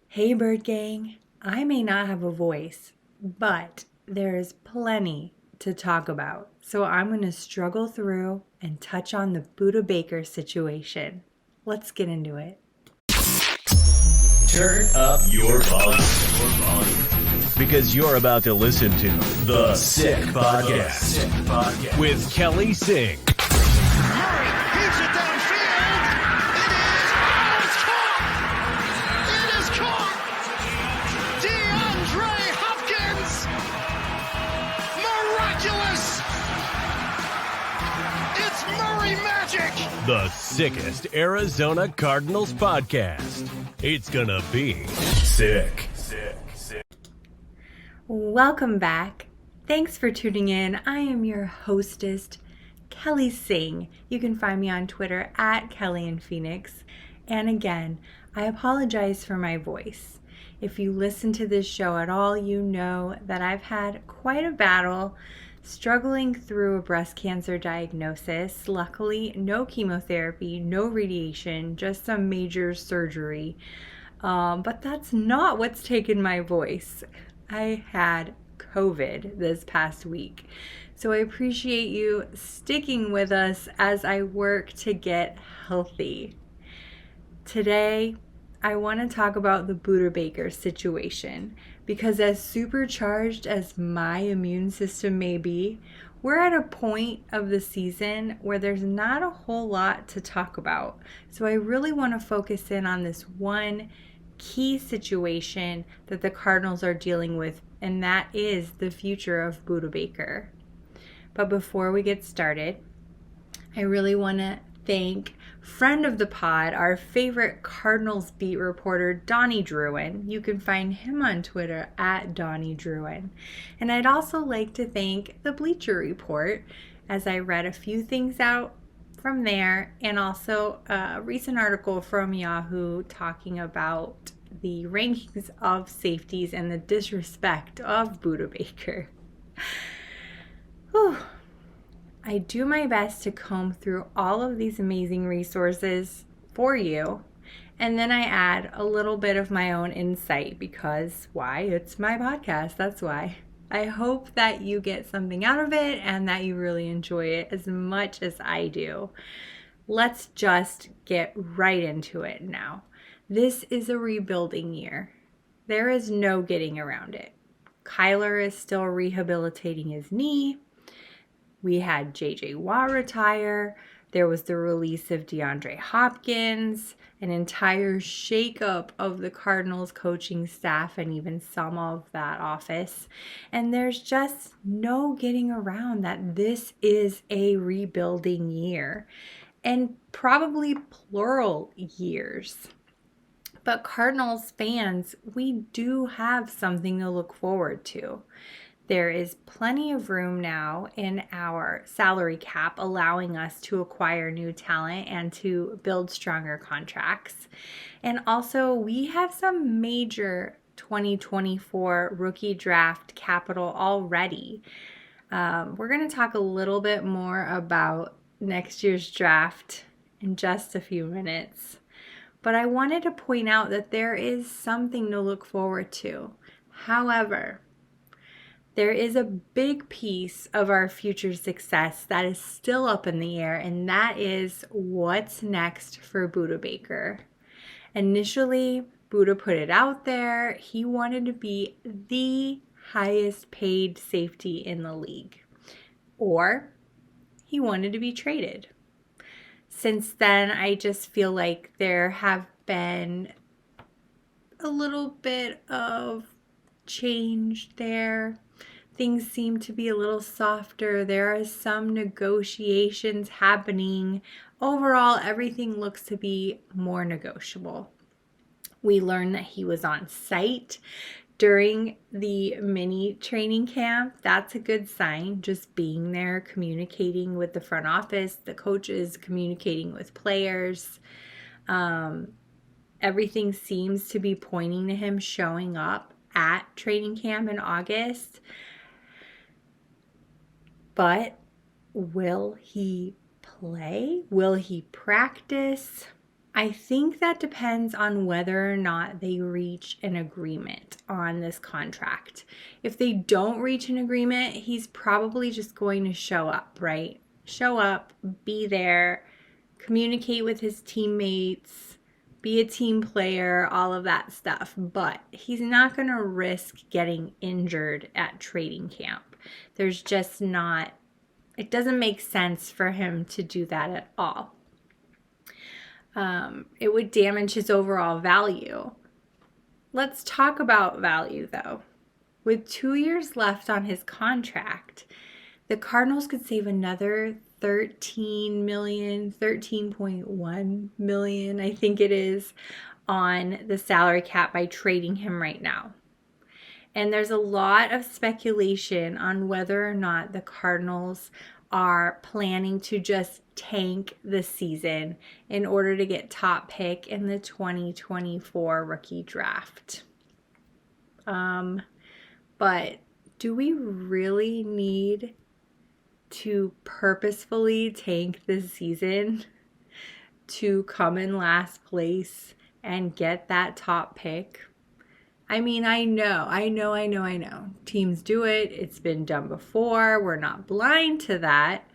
Hey Bird Gang, I may not have a voice, but there is plenty to talk about. So I'm going to struggle through and touch on the Budda Baker situation. Let's get into it. Turn up your volume. Because you're about to listen to The Sick Podcast with Kelly Singh. Murray heaves it downfield. It's caught. It is caught. DeAndre Hopkins. Miraculous. It's Murray magic. The sickest Arizona Cardinals podcast. It's gonna be sick. Welcome back. Thanks for tuning in. I am your hostess, Kelly Singh. You can find me on Twitter at Kelly in Phoenix. And again, I apologize for my voice. If you listen to this show at all, you know that I've had quite a battle struggling through a breast cancer diagnosis. Luckily, no chemotherapy, no radiation, just some major surgery. But that's not what's taken my voice. I had COVID this past week. So I appreciate you sticking with us as I work to get healthy. Today, I want to talk about the Budda Baker situation because as supercharged as my immune system may be, we're at a point of the season where there's not a whole lot to talk about. So I really want to focus in on this one key situation that the Cardinals are dealing with, and that is the future of Budda Baker. But before we get started, I really want to thank friend of the pod, our favorite Cardinals beat reporter, Donnie Druin. You can find him on Twitter at Donnie Druin. And I'd also like to thank the Bleacher Report, as I read a few things out from there, and also a recent article from Yahoo talking about the rankings of safeties and the disrespect of Budda Baker. Whew. I do my best to comb through all of these amazing resources for you, and then I add a little bit of my own insight because why? It's my podcast, that's why. I hope that you get something out of it and that you really enjoy it as much as I do. Let's just get right into it now. This is a rebuilding year. There is no getting around it. Kyler is still rehabilitating his knee. We had J.J. Watt retire. There was the release of DeAndre Hopkins, an entire shakeup of the Cardinals coaching staff and even some of that office. And there's just no getting around that this is a rebuilding year, and probably plural years. But Cardinals fans, we do have something to look forward to. There is plenty of room now in our salary cap, allowing us to acquire new talent and to build stronger contracts. And also, we have some major 2024 rookie draft capital already. We're going to talk a little bit more about next year's draft in just a few minutes. But I wanted to point out that there is something to look forward to. However, there is a big piece of our future success that is still up in the air, and that is what's next for Budda Baker. Initially, Budda put it out there. He wanted to be the highest paid safety in the league, or he wanted to be traded. Since then, I just feel like there have been a little bit of change there. Things seem to be a little softer. There are some negotiations happening. Overall, everything looks to be more negotiable. We learned that he was on site during the mini training camp. That's a good sign. Just being there, communicating with the front office, the coaches, communicating with players. Everything seems to be pointing to him showing up at training camp in August. But will he play? Will he practice? I think that depends on whether or not they reach an agreement on this contract. If they don't reach an agreement, he's probably just going to show up, right? Show up, be there, communicate with his teammates, be a team player, all of that stuff. But he's not going to risk getting injured at training camp. There's just not, it doesn't make sense for him to do that at all. It would damage his overall value. Let's talk about value though. With 2 years left on his contract, the Cardinals could save another 13.1 million, I think it is, on the salary cap by trading him right now. And there's a lot of speculation on whether or not the Cardinals are planning to just tank the season in order to get top pick in the 2024 rookie draft. But do we really need to purposefully tank the season to come in last place and get that top pick? I mean, I know. Teams do it. It's been done before. We're not blind to that.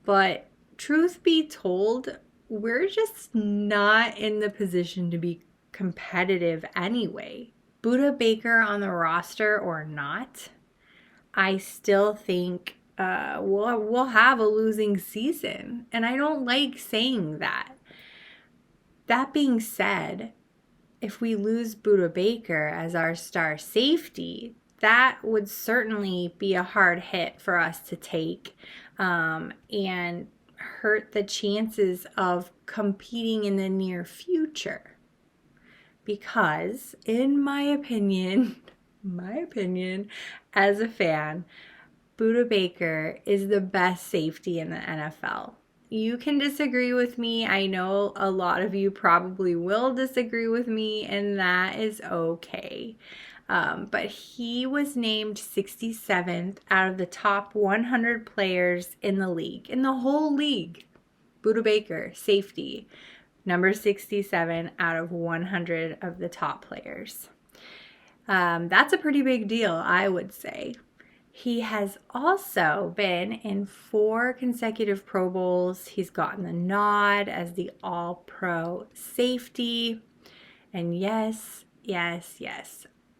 But truth be told, we're just not in the position to be competitive anyway. Budda Baker on the roster or not, I still think we'll have a losing season. And I don't like saying that. That being said, if we lose Budda Baker as our star safety, that would certainly be a hard hit for us to take and hurt the chances of competing in the near future. Because, in my opinion, as a fan, Budda Baker is the best safety in the NFL. You can disagree with me. I know a lot of you probably will disagree with me, and that is okay. But he was named 67th out of the top 100 players in the league, in the whole league. Budda Baker, safety, number 67 out of 100 of the top players. That's a pretty big deal, I would say. He has also been in 4 consecutive Pro Bowls. He's gotten the nod as the All-Pro safety. And yes,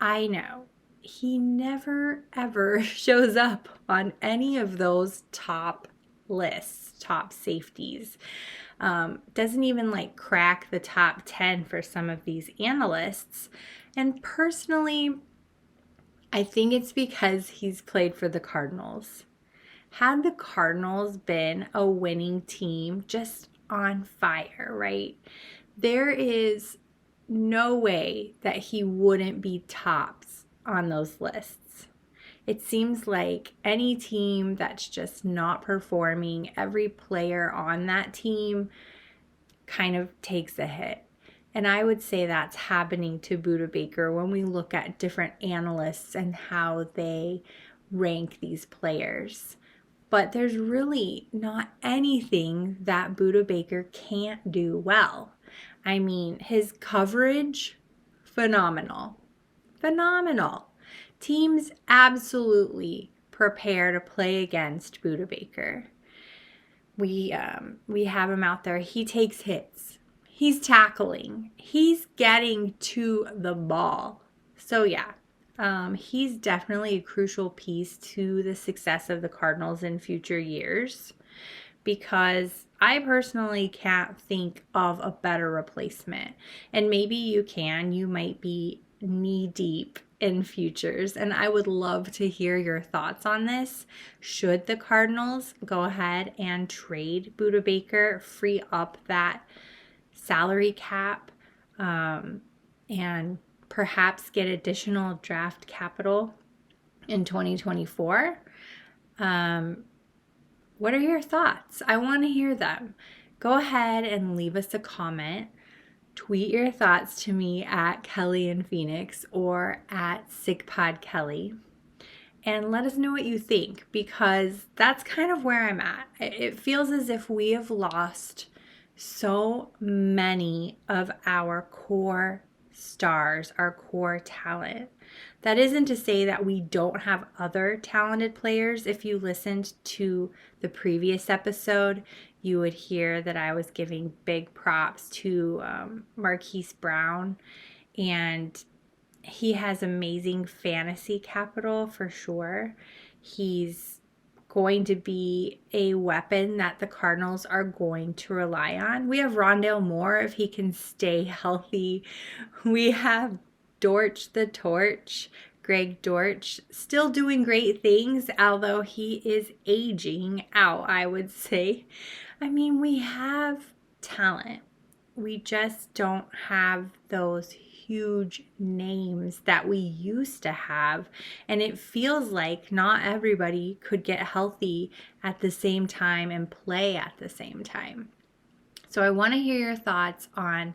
I know he never ever shows up on any of those top lists, top safeties. Doesn't even crack the top 10 for some of these analysts. And personally, I think it's because he's played for the Cardinals. Had the Cardinals been a winning team, just on fire, right? There is no way that he wouldn't be tops on those lists. It seems like any team that's just not performing, every player on that team kind of takes a hit. And I would say that's happening to Budda Baker when we look at different analysts and how they rank these players. But there's really not anything that Budda Baker can't do well. I mean, his coverage, phenomenal. Teams absolutely prepare to play against Budda Baker. We have him out there. He takes hits. He's tackling. He's getting to the ball. So yeah, he's definitely a crucial piece to the success of the Cardinals in future years, because I personally can't think of a better replacement. And maybe you can. You might be knee deep in futures, and I would love to hear your thoughts on this. Should the Cardinals go ahead and trade Budda Baker, free up that salary cap, and perhaps get additional draft capital in 2024? What are your thoughts? I want to hear them. Go ahead and leave us a comment. Tweet your thoughts to me at Kelly in Phoenix or at SickPodKelly, and let us know what you think, because that's kind of where I'm at. It feels as if we have lost so many of our core stars, our core talent. That isn't to say that we don't have other talented players. If you listened to the previous episode, you would hear that I was giving big props to Marquise Brown, and he has amazing fantasy capital for sure. He's going to be a weapon that the Cardinals are going to rely on. We have Rondale Moore if he can stay healthy. We have Dortch the Torch, Greg Dortch, still doing great things, although he is aging out, I would say. I mean, we have talent. We just don't have those huge names that we used to have, and it feels like not everybody could get healthy at the same time and play at the same time. So I want to hear your thoughts on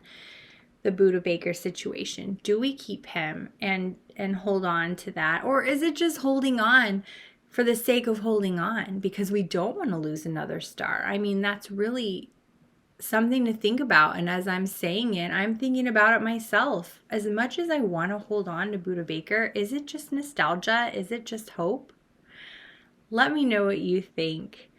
the Budda Baker situation. Do we keep him and hold on to that, or is it just holding on for the sake of holding on because we don't want to lose another star? I mean, that's really something to think about, and as I'm saying it, I'm thinking about it myself. As much as I want to hold on to Budda Baker, is it just nostalgia? Is it just hope? Let me know what you think.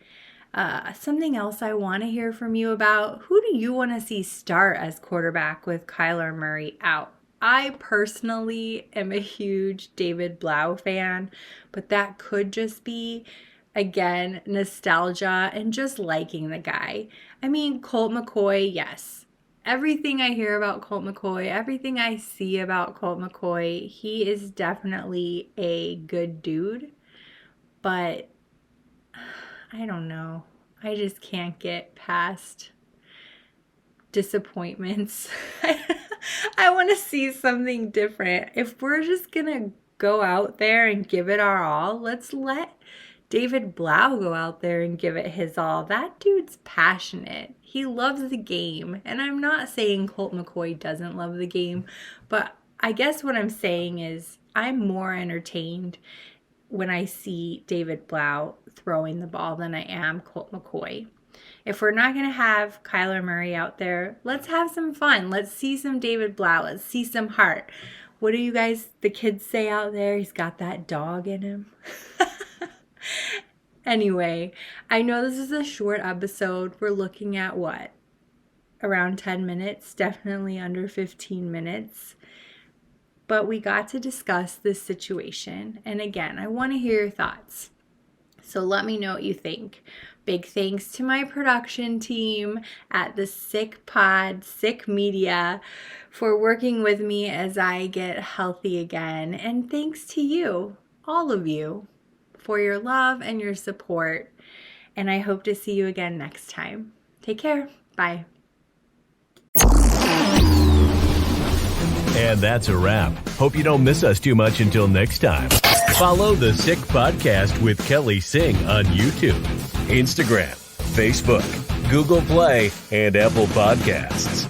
Something else I want to hear from you about: who do you want to see start as quarterback with Kyler Murray out? I personally am a huge David Blau fan, but that could just be, again, nostalgia and just liking the guy. I mean, Colt McCoy, yes. Everything I hear about Colt McCoy, everything I see about Colt McCoy, he is definitely a good dude. But I don't know. I just can't get past disappointments. I want to see something different. If we're just going to go out there and give it our all, let's let David Blau go out there and give it his all. That dude's passionate. He loves the game. And I'm not saying Colt McCoy doesn't love the game, but I guess what I'm saying is I'm more entertained when I see David Blau throwing the ball than I am Colt McCoy. If we're not going to have Kyler Murray out there, let's have some fun. Let's see some David Blau. Let's see some heart. What do you guys, the kids, say out there? He's got that dog in him. Anyway, I know this is a short episode. We're looking at what? Around 10 minutes, definitely under 15 minutes. But we got to discuss this situation. And again, I want to hear your thoughts. So let me know what you think. Big thanks to my production team at the Sick Pod, Sick Media, for working with me as I get healthy again. And thanks to you, all of you, for your love and your support. And I hope to see you again next time. Take care. Bye. And that's a wrap. Hope you don't miss us too much until next time. Follow the Sick Podcast with Kelly Singh on YouTube, Instagram, Facebook, Google Play, and Apple Podcasts.